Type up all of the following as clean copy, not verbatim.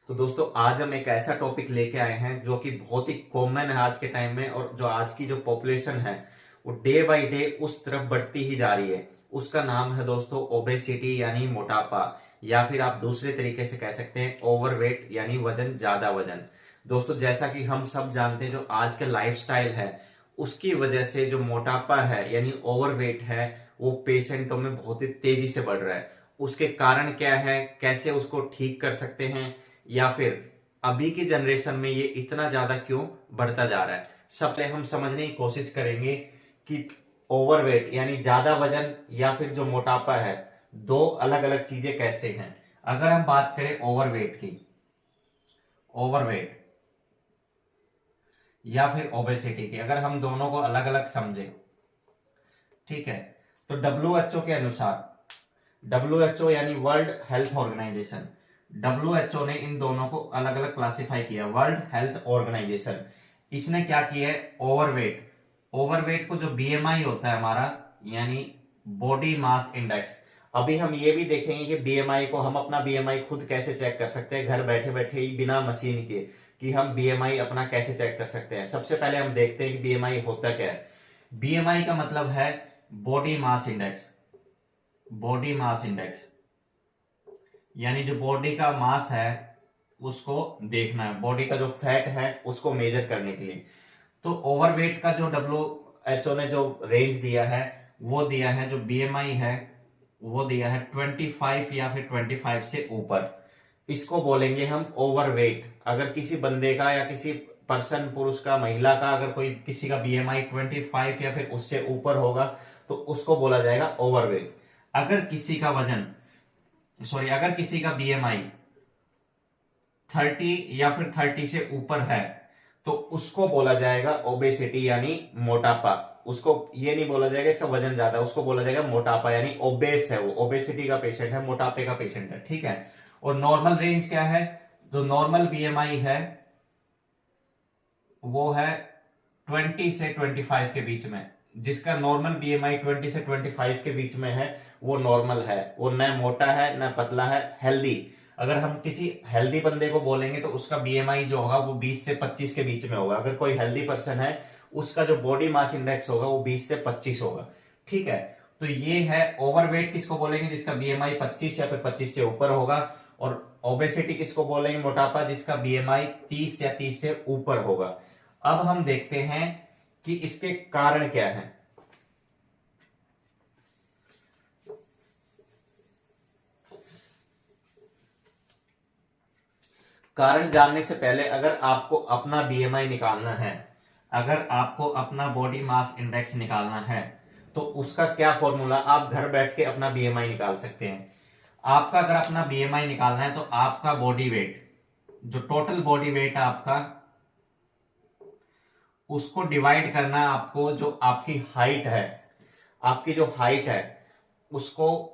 तो दोस्तों आज हम एक ऐसा टॉपिक लेके आए हैं जो कि बहुत ही कॉमन है आज के टाइम में, और जो आज की जो पॉपुलेशन है वो डे बाय डे उस तरफ बढ़ती ही जा रही है। उसका नाम है दोस्तों ओबेसिटी यानी मोटापा, या फिर आप दूसरे तरीके से कह सकते हैं ओवरवेट यानी वजन, ज्यादा वजन। दोस्तों जैसा कि हम सब जानते हैं जो आज का लाइफस्टाइल है उसकी वजह से जो मोटापा है यानी ओवरवेट है वो पेशेंटों में बहुत ही तेजी से बढ़ रहा है। उसके कारण क्या है, कैसे उसको ठीक कर सकते हैं, या फिर अभी की जनरेशन में ये इतना ज्यादा क्यों बढ़ता जा रहा है, सबसे हम समझने की कोशिश करेंगे कि ओवरवेट यानी ज्यादा वजन या फिर जो मोटापा है, दो अलग अलग चीजें कैसे हैं। अगर हम बात करें ओवरवेट की, ओवरवेट या फिर ओबेसिटी की, अगर हम दोनों को अलग अलग समझे, ठीक है, तो डब्ल्यूएचओ के अनुसार, डब्ल्यूएचओ यानी वर्ल्ड हेल्थ ऑर्गेनाइजेशन, डब्ल्यूएचओ ने इन दोनों को अलग अलग क्लासिफाई किया। वर्ल्ड हेल्थ ऑर्गेनाइजेशन इसने क्या किया है, ओवरवेट, ओवरवेट को जो बीएमआई होता है हमारा यानी बॉडी मास इंडेक्स। अभी हम ये भी देखेंगे कि बीएमआई को, हम अपना बीएमआई खुद कैसे चेक कर सकते हैं घर बैठे बैठे ही बिना मशीन के, कि हम बीएमआई अपना कैसे चेक कर सकते हैं। सबसे पहले हम देखते हैं कि बीएमआई होता क्या है। बीएमआई का मतलब है body mass index, body mass index यानी जो बॉडी का मास है उसको देखना है, बॉडी का जो फैट है उसको मेजर करने के लिए। तो ओवरवेट का जो डब्ल्यूएचओ ने जो रेंज दिया है वो दिया है, जो बीएमआई है वो दिया है 25 या फिर 25 से ऊपर, इसको बोलेंगे हम ओवरवेट। अगर किसी बंदे का या किसी पर्सन, पुरुष का, महिला का, अगर कोई किसी का बीएमआई 25 या फिर उससे ऊपर होगा तो उसको बोला जाएगा ओवरवेट। अगर किसी का वजन, सॉरी, अगर किसी का बीएमआई 30 या फिर 30 से ऊपर है तो उसको बोला जाएगा ओबेसिटी यानी मोटापा। उसको ये नहीं बोला जाएगा इसका वजन ज्यादा, उसको बोला जाएगा मोटापा यानी ओबेस है, वो ओबेसिटी का पेशेंट है, मोटापे का पेशेंट है, ठीक है। और नॉर्मल रेंज क्या है, जो नॉर्मल बीएमआई है वो है 20 से 25 के बीच में। जिसका नॉर्मल बीएमआई 20 से 25 के बीच में है वो नॉर्मल है, वो न मोटा है न पतला है, हेल्दी। अगर हम किसी हेल्दी बंदे को बोलेंगे तो उसका बीएमआई जो होगा वो 20 से 25 के बीच में होगा। अगर कोई हेल्दी पर्सन है उसका जो बॉडी मास इंडेक्स होगा वो 20 से 25 होगा, ठीक है। तो ये है ओवरवेट, किसको बोलेंगे, जिसका बीएमआई 25 या फिर 25 से ऊपर होगा। और ओबेसिटी किसको बोलेंगे, मोटापा, जिसका बीएमआई 30 या 30 से ऊपर होगा। अब हम देखते हैं कि इसके कारण क्या है। कारण जानने से पहले अगर आपको अपना बीएमआई निकालना है, अगर आपको अपना बॉडी मास इंडेक्स निकालना है तो उसका क्या फॉर्मूला, आप घर बैठ के अपना बीएमआई निकाल सकते हैं। आपका अगर अपना बीएमआई निकालना है तो आपका बॉडी वेट, जो टोटल बॉडी वेट है आपका, उसको डिवाइड करना है आपको, जो आपकी हाइट है, आपकी जो हाइट है उसको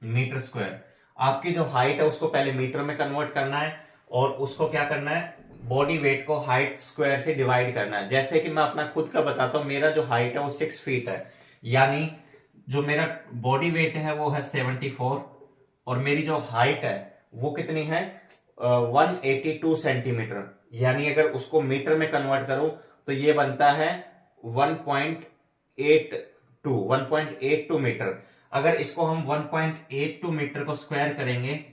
मीटर स्क्वायर, आपकी जो हाइट है उसको पहले मीटर में कन्वर्ट करना है, और उसको क्या करना है, बॉडी वेट को हाइट स्क्वायर से डिवाइड करना है। जैसे कि मैं अपना खुद का बताता हूं, मेरा जो हाइट है वो 6 फीट है, यानी जो मेरा बॉडी वेट है वो है 74, और मेरी जो हाइट है वो कितनी है, 182 सेंटीमीटर। यानी अगर उसको मीटर में कन्वर्ट करूं तो ये बनता है 1.82 मीटर। अगर इसको हम 1.82 मीटर को स्क्वायर करेंगे,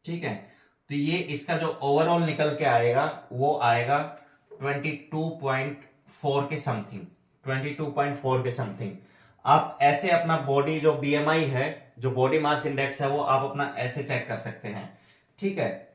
ठीक है, तो ये इसका जो ओवरऑल निकल के आएगा वो आएगा 22.4 के समथिंग, 22.4 के समथिंग। आप ऐसे अपना बॉडी जो बीएमआई है, जो बॉडी मास इंडेक्स है, वो आप अपना ऐसे चेक कर सकते हैं, ठीक है।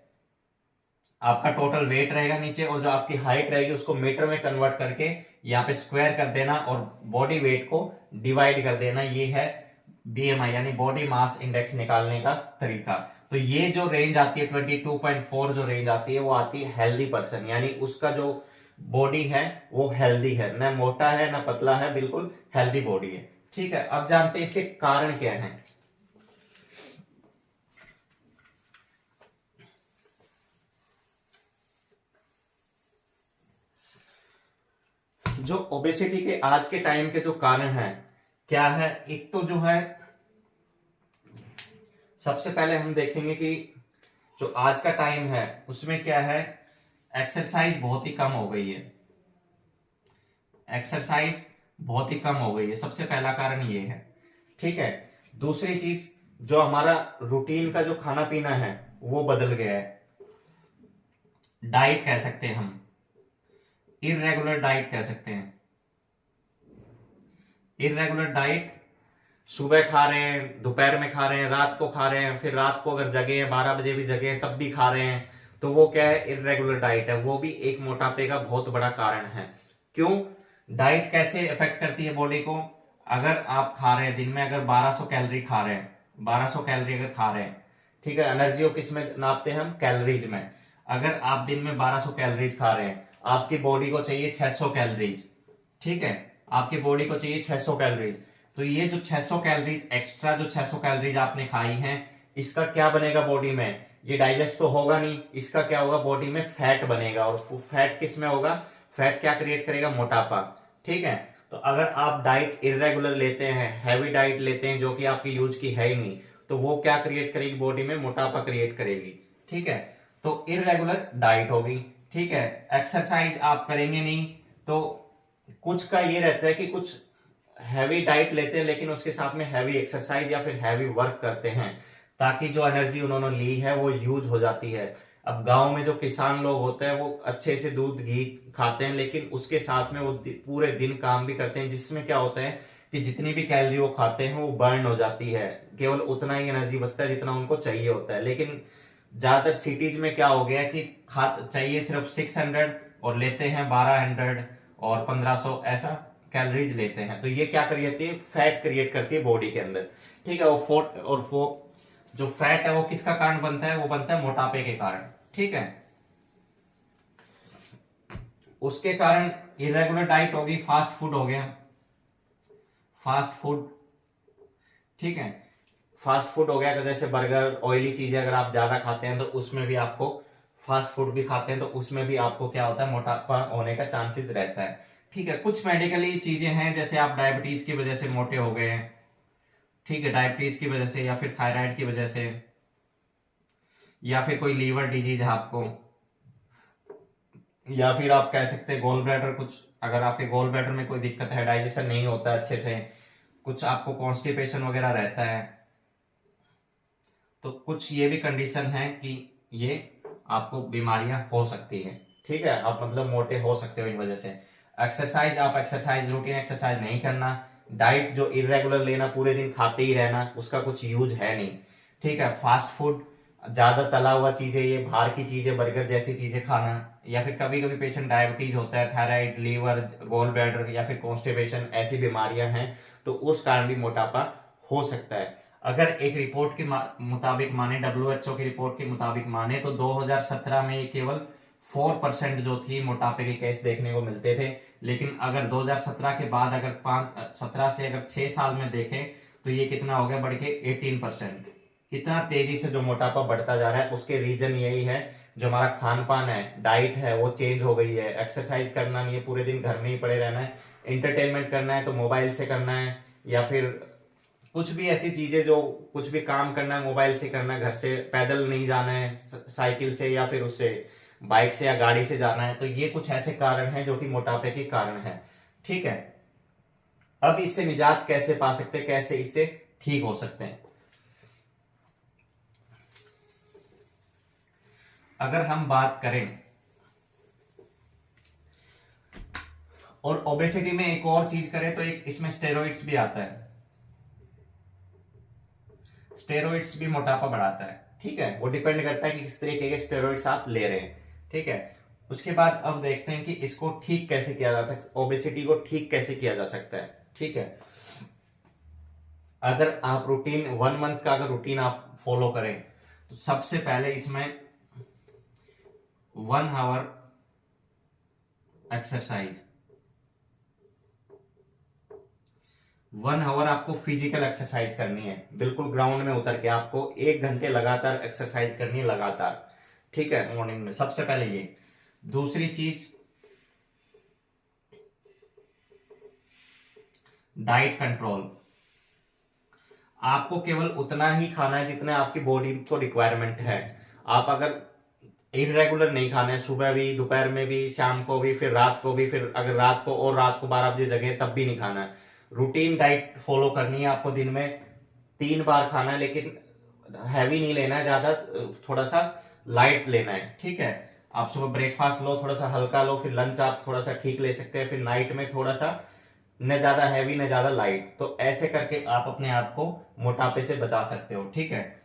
आपका टोटल वेट रहेगा नीचे, और जो आपकी हाइट रहेगी उसको मीटर में कन्वर्ट करके यहाँ पे स्क्वायर कर देना और बॉडी वेट को डिवाइड कर देना। ये है बीएमआई यानी बॉडी मास इंडेक्स निकालने का तरीका। तो ये जो रेंज आती है 22.4, जो रेंज आती है वो आती है हेल्दी पर्सन, यानी उसका जो बॉडी है वो हेल्दी है, न मोटा है न पतला है, बिल्कुल हेल्दी बॉडी है, ठीक है। अब जानते हैं इसके कारण क्या है। जो ओबेसिटी के आज के टाइम के जो कारण हैं, क्या है, एक तो जो है सबसे पहले हम देखेंगे कि जो आज का टाइम है उसमें क्या है, एक्सरसाइज बहुत ही कम हो गई है। एक्सरसाइज बहुत ही कम हो गई है, सबसे पहला कारण ये है। ठीक है, दूसरी चीज, जो हमारा रूटीन का जो खाना पीना है वो बदल गया है। डाइट कह सकते हैं हम, इररेगुलर डाइट कह सकते हैं। इररेगुलर डाइट, सुबह खा रहे हैं, दोपहर में खा रहे हैं, रात को खा रहे हैं, फिर रात को अगर जगे हैं 12 बजे भी जगे हैं तब भी खा रहे हैं, तो वो क्या है, इररेगुलर डाइट है। वो भी एक मोटापे का बहुत बड़ा कारण है। क्यों? डाइट कैसे इफेक्ट करती है बॉडी को? अगर आप खा रहे हैं दिन में, अगर 1200 कैलोरी खा रहे हैं, 1200 कैलोरी अगर खा रहे हैं, ठीक है, एनर्जी को किस में नापते हैं हम? कैलोरीज में। अगर आप दिन में 1200 कैलोरीज खा रहे हैं, आपकी बॉडी को चाहिए 600 कैलोरीज। ठीक है, आपकी बॉडी को चाहिए 600 कैलोरीज। तो ये जो 600 कैलोरीज एक्स्ट्रा, जो 600 कैलोरीज आपने खाई हैं, इसका क्या बनेगा बॉडी में? ये डाइजेस्ट तो होगा नहीं, इसका क्या होगा, बॉडी में फैट बनेगा। और फैट किस में होगा? फैट क्या क्रिएट करेगा? मोटापा। ठीक है, तो अगर आप डाइट इरेगुलर लेते हैं, हैवी डाइट लेते हैं जो कि आपकी यूज की है ही नहीं, तो वो क्या क्रिएट करेगी बॉडी में? मोटापा क्रिएट करेगी। ठीक है, तो इरेगुलर डाइट होगी। ठीक है, एक्सरसाइज आप करेंगे नहीं, तो कुछ का ये रहता है कि कुछ हैवी डाइट लेते हैं लेकिन उसके साथ में हैवी एक्सरसाइज या फिर हैवी वर्क करते हैं, ताकि जो एनर्जी उन्होंने ली है वो यूज हो जाती है। अब गांव में जो किसान लोग होते हैं वो अच्छे से दूध घी खाते हैं, लेकिन उसके साथ में वो पूरे दिन काम भी करते हैं, जिसमें क्या होता है कि जितनी भी कैलोरी वो खाते हैं वो बर्न हो जाती है, केवल उतना ही एनर्जी बचता है जितना उनको चाहिए होता है। लेकिन ज्यादातर सिटीज में क्या हो गया कि खा चाहिए सिर्फ 600 और लेते हैं 1200 और 1500 ऐसा कैलोरीज लेते हैं। तो ये क्या करती है? फैट क्रिएट करती है बॉडी के अंदर। ठीक है, वो फोट और वो जो फैट है वो किसका कारण बनता है? वो बनता है मोटापे के कारण। ठीक है, उसके कारण इरेगुलर डाइट होगी, फास्ट फूड हो गया, फास्ट फूड। ठीक है, फास्ट फूड हो गया, जैसे बर्गर, ऑयली चीजें अगर आप ज्यादा खाते हैं तो उसमें भी आपको, फास्ट फूड भी खाते हैं तो उसमें भी आपको क्या होता है? मोटापा होने का चांसेस रहता है। ठीक है, कुछ मेडिकली चीजें हैं, जैसे आप डायबिटीज की वजह से मोटे हो गए हैं, ठीक है, डायबिटीज की वजह से या फिर थायराइड की वजह से, या फिर कोई लीवर डिजीज है आपको, या फिर आप कह सकते हैं गोल ब्लैडर, कुछ अगर आपके गोल ब्लैडर में कोई दिक्कत है, डाइजेशन नहीं होता है अच्छे से, कुछ आपको कॉन्स्टिपेशन वगैरह रहता है, तो कुछ ये भी कंडीशन है कि ये आपको बीमारियां हो सकती है। ठीक है, आप मतलब मोटे हो सकते हो इन वजह से। एक्सरसाइज, आप एक्सरसाइज, रूटीन एक्सरसाइज नहीं करना, डाइट जो इरेगुलर लेना, पूरे दिन खाते ही रहना, उसका कुछ यूज है नहीं। ठीक है, फास्ट फूड, ज्यादा तला हुआ चीजें, ये बाहर की चीजें, बर्गर जैसी चीजें खाना, या फिर कभी कभी पेशेंट डायबिटीज होता है, थायराइड, लीवर, गोल ब्लैडर या फिर कॉन्स्टिपेशन, ऐसी बीमारियां हैं, तो उस कारण भी मोटापा हो सकता है। अगर एक रिपोर्ट के मुताबिक माने, WHO की रिपोर्ट के मुताबिक माने, तो 2017 में केवल 4% जो थी मोटापे के केस देखने को मिलते थे। लेकिन अगर 2017 के बाद अगर 17 से अगर 6 साल में देखें तो ये कितना हो गया? बढ़ के 18%। इतना तेजी से जो मोटापा बढ़ता जा रहा है उसके रीजन यही है, जो हमारा खान पान है, डाइट है, वो चेंज हो गई है। एक्सरसाइज करना नहीं है, पूरे दिन घर में ही पड़े रहना है, एंटरटेनमेंट करना है तो मोबाइल से करना है, या फिर कुछ भी ऐसी चीजें, जो कुछ भी काम करना है मोबाइल से करना है, घर से पैदल नहीं जाना है, साइकिल से या फिर उससे बाइक से या गाड़ी से जाना है। तो ये कुछ ऐसे कारण हैं जो कि मोटापे के कारण है। ठीक है, अब इससे निजात कैसे पा सकते हैं, कैसे इससे ठीक हो सकते हैं? अगर हम बात करें, और ओबेसिटी में एक और चीज करें तो एक इसमें स्टेरॉइड्स भी आता है। स्टेरॉइड्स भी मोटापा बढ़ाता है। ठीक है, वो डिपेंड करता है कि किस तरीके के स्टेरॉइड्स आप ले रहे हैं। ठीक है, उसके बाद अब देखते हैं कि इसको ठीक कैसे किया जाता है, ओबेसिटी को ठीक कैसे किया जा सकता है। ठीक है, अगर आप रूटीन 1 मंथ का अगर रूटीन आप फॉलो करें, तो सबसे पहले इसमें 1 आवर एक्सरसाइज, 1 आवर आपको फिजिकल एक्सरसाइज करनी है, बिल्कुल ग्राउंड में उतर के आपको 1 घंटे लगातार एक्सरसाइज करनी है, लगातार। ठीक है, मॉर्निंग में सबसे पहले ये। दूसरी चीज, डाइट कंट्रोल। आपको केवल उतना ही खाना है जितना आपकी बॉडी को रिक्वायरमेंट है। आप अगर इरेगुलर नहीं खाना है, सुबह भी, दोपहर में भी, शाम को भी, फिर रात को भी, फिर अगर रात को और रात को 12 बजे जगह तब भी नहीं खाना है। रूटीन डाइट फॉलो करनी है आपको। दिन में 3 बार खाना है, लेकिन हैवी नहीं लेना है ज्यादा, थोड़ा सा लाइट लेना है, ठीक है। आप सुबह ब्रेकफास्ट लो, थोड़ा सा हल्का लो, फिर लंच आप थोड़ा सा ठीक ले सकते हैं, फिर नाइट में थोड़ा सा न ज्यादा हैवी न ज्यादा लाइट। तो ऐसे करके आप अपने आप को मोटापे से बचा सकते हो, ठीक है।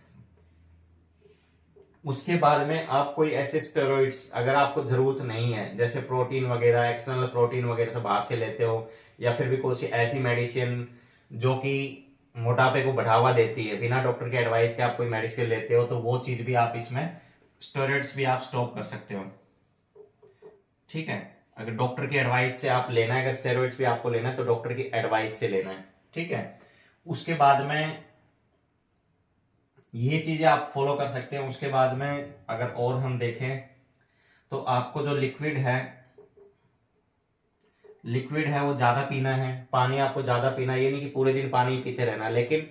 उसके बाद में आप कोई ऐसे स्टेरॉइड्स अगर आपको जरूरत नहीं है, जैसे प्रोटीन वगैरह, एक्सटर्नल प्रोटीन वगैरह से बाहर से लेते हो, या फिर भी कोई ऐसी मेडिसिन जो कि मोटापे को बढ़ावा देती है, बिना डॉक्टर के एडवाइस के आप कोई मेडिसिन लेते हो, तो वो चीज भी आप इसमें, स्टेरॉइड्स भी आप स्टॉप कर सकते हो, ठीक है। अगर डॉक्टर की एडवाइस से आप लेना है, अगर स्टेरॉइड्स भी आपको लेना है तो डॉक्टर की एडवाइस से लेना है, ठीक है। उसके बाद में ये चीजें आप फॉलो कर सकते हैं। उसके बाद में अगर और हम देखें तो आपको जो लिक्विड है वो ज्यादा पीना है। पानी आपको ज्यादा पीना है, ये नहीं कि पूरे दिन पानी पीते रहना, लेकिन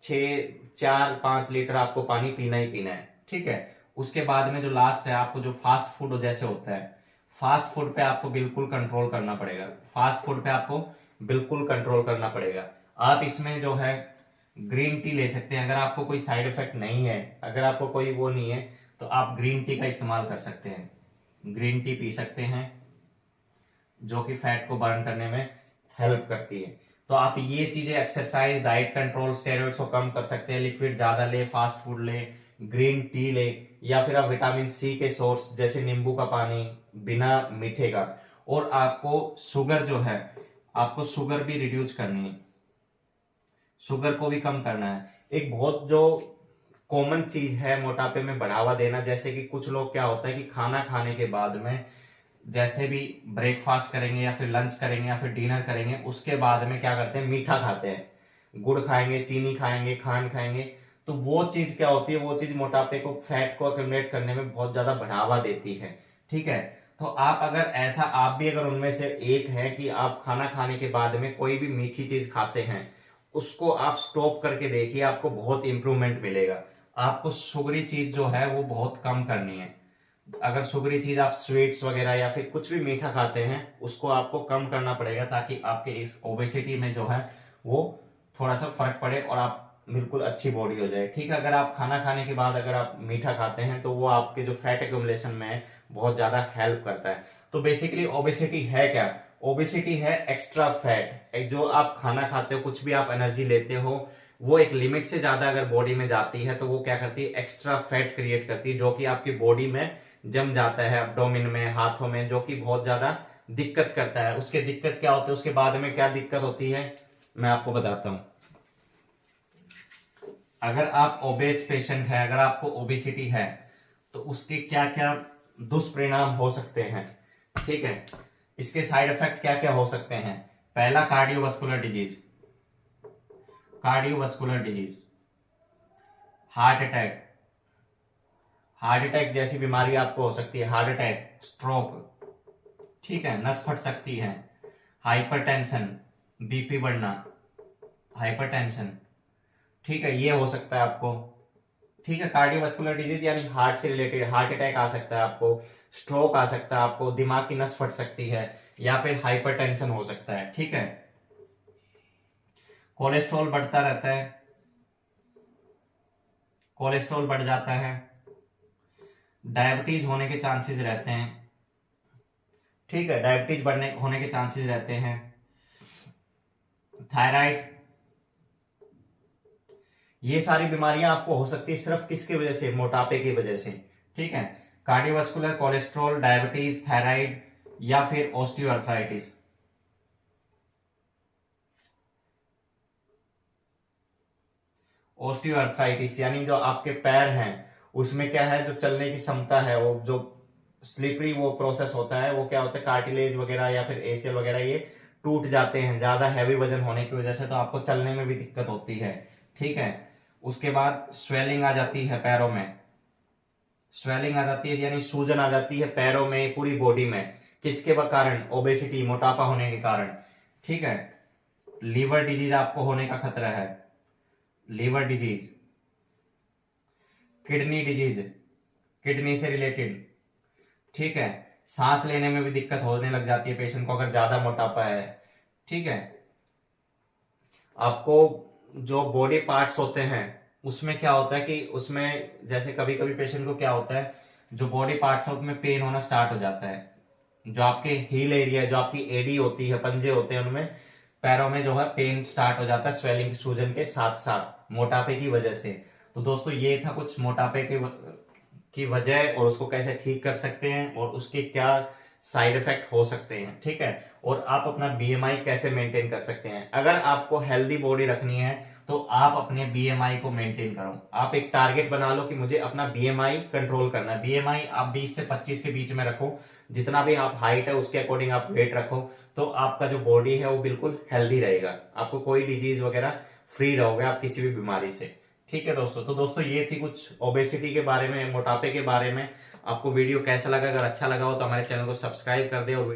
4-5 लीटर आपको पानी पीना ही पीना है, ठीक है। उसके बाद में जो लास्ट है, आपको जो फास्ट फूड जैसे होता है, फास्ट फूड पे आपको बिल्कुल कंट्रोल करना पड़ेगा। फास्ट फूड पे आपको बिल्कुल कंट्रोल करना पड़ेगा। आप इसमें जो है ग्रीन टी ले सकते हैं, अगर आपको कोई साइड इफेक्ट नहीं है, अगर आपको कोई वो नहीं है, तो आप ग्रीन टी का इस्तेमाल कर सकते हैं। ग्रीन टी पी सकते हैं, जो कि फैट को बर्न करने में हेल्प करती है। तो आप ये चीजें, एक्सरसाइज, डाइट कंट्रोल, स्टेरॉइड्स को कम कर सकते हैं। लिक्विड ज्यादा ले, फास्ट फूड ले, ग्रीन टी ले, या फिर आप विटामिन सी के सोर्स जैसे नींबू का पानी बिना मीठे का। और आपको शुगर जो है, आपको शुगर भी रिड्यूस करनी है, शुगर को भी कम करना है। एक बहुत जो कॉमन चीज है मोटापे में बढ़ावा देना, जैसे कि कुछ लोग क्या होता है कि खाना खाने के बाद में जैसे भी ब्रेकफास्ट करेंगे या फिर लंच करेंगे या फिर डिनर करेंगे, उसके बाद में क्या करते हैं, मीठा खाते हैं, गुड़ खाएंगे, चीनी खाएंगे, खांड खाएंगे। तो वो चीज क्या होती है, वो चीज मोटापे को, फैट को अक्यूमुलेट करने में बहुत ज्यादा बढ़ावा देती है, ठीक है। तो आप अगर ऐसा, आप भी अगर उनमें से एक है कि आप खाना खाने के बाद में कोई भी मीठी चीज खाते हैं, उसको आप स्टॉप करके देखिए, आपको बहुत इंप्रूवमेंट मिलेगा। आपको शुगरी चीज जो है वो बहुत कम करनी है। अगर शुगरी चीज, आप स्वीट्स वगैरह या फिर कुछ भी मीठा खाते हैं, उसको आपको कम करना पड़ेगा, ताकि आपके इस ओबेसिटी में जो है वो थोड़ा सा फर्क पड़े और आप बिल्कुल अच्छी बॉडी हो जाए, ठीक है। अगर आप खाना खाने के बाद अगर आप मीठा खाते हैं, तो वो आपके जो फैट एक्यूमुलेशन में बहुत ज्यादा हेल्प करता है। तो बेसिकली ओबेसिटी है क्या? ओबेसिटी है एक्स्ट्रा फैट। जो आप खाना खाते हो, कुछ भी आप एनर्जी लेते हो, वो एक लिमिट से ज्यादा अगर बॉडी में जाती है, तो वो क्या करती है, एक्स्ट्रा फैट क्रिएट करती है, जो कि आपकी बॉडी में जम जाता है, एब्डोमेन में, हाथों में, जो कि बहुत ज्यादा दिक्कत करता है। उसके दिक्कत क्या होती है, उसके बाद में क्या दिक्कत होती है, मैं आपको बताता हूं। अगर आप ओबेस पेशेंट है, अगर आपको ओबेसिटी है, तो उसके क्या क्या दुष्परिणाम हो सकते हैं, ठीक है। इसके साइड इफेक्ट क्या क्या हो सकते हैं? पहला, cardiovascular disease, cardiovascular disease, heart attack, heart attack जैसी बीमारी आपको हो सकती है, हार्ट अटैक, स्ट्रोक, ठीक है, नस फट सकती है, हाइपरटेंशन, बीपी बढ़ना, हाइपरटेंशन, ठीक है, ये हो सकता है आपको, ठीक है। कार्डियोवास्कुलर डिजीज यानी हार्ट से रिलेटेड, हार्ट अटैक आ सकता है आपको, स्ट्रोक आ सकता है आपको, दिमाग की नस फट सकती है, या फिर हाइपरटेंशन हो सकता है, ठीक है। कोलेस्ट्रॉल बढ़ता रहता है, कोलेस्ट्रॉल बढ़ जाता है, डायबिटीज होने के चांसेस रहते हैं, ठीक है, डायबिटीज बढ़ने होने के चांसेस रहते हैं, थायराइड, ये सारी बीमारियां आपको हो सकती है सिर्फ किसकी वजह से, मोटापे की वजह से, ठीक है। कार्डियोवास्कुलर, कोलेस्ट्रॉल, डायबिटीज, थायराइड, या फिर ऑस्टियोआर्थराइटिस। ऑस्टियोआर्थराइटिस यानी जो आपके पैर हैं उसमें क्या है, जो चलने की क्षमता है, वो जो स्लिपरी वो प्रोसेस होता है, वो क्या होता है, कार्टिलेज वगैरह या फिर एसीएल वगैरह ये टूट जाते हैं ज्यादा हैवी वजन होने की वजह से, तो आपको चलने में भी दिक्कत होती है, ठीक है। उसके बाद स्वेलिंग आ जाती है पैरों में, स्वेलिंग आ जाती है यानी सूजन आ जाती है पैरों में, पूरी बॉडी में, किसके कारण, ओबेसिटी, मोटापा होने के कारण, ठीक है। लीवर डिजीज आपको होने का खतरा है, liver disease, kidney disease, kidney से रिलेटेड, ठीक है। सांस लेने में भी दिक्कत होने लग जाती है पेशेंट को अगर ज्यादा मोटापा है, ठीक है। आपको जो बॉडी पार्ट्स होते हैं उसमें क्या होता है कि उसमें जैसे कभी कभी पेशेंट को क्या होता है, जो बॉडी पार्ट्स है उसमें पेन होना स्टार्ट हो जाता है। जो आपके हील एरिया, जो आपकी एडी होती है, पंजे होते हैं, उनमें पैरों में जो है पेन स्टार्ट हो जाता है स्वेलिंग, सूजन के साथ साथ मोटापे की वजह से। तो दोस्तों ये था कुछ मोटापे की वजह और उसको कैसे ठीक कर सकते हैं और उसके क्या साइड इफेक्ट हो सकते हैं, ठीक है। और आप अपना बीएमआई कैसे मेंटेन कर सकते हैं। अगर आपको हेल्दी बॉडी रखनी है तो आप अपने बीएमआई को मेंटेन करो। आप एक टारगेट बना लो कि मुझे अपना बीएमआई कंट्रोल करना है। बीएमआई आप 20 से 25 के बीच में रखो। जितना भी आप हाइट है उसके अकॉर्डिंग आप वेट रखो, तो आपका जो बॉडी है वो बिल्कुल हेल्दी रहेगा। आपको कोई डिजीज वगैरह फ्री रहोगे आप किसी भी बीमारी से, ठीक है दोस्तों। तो दोस्तों ये थी कुछ ओबेसिटी के बारे में, मोटापे के बारे में। आपको वीडियो कैसा लगा? अगर अच्छा लगा हो तो हमारे चैनल को सब्सक्राइब कर दे और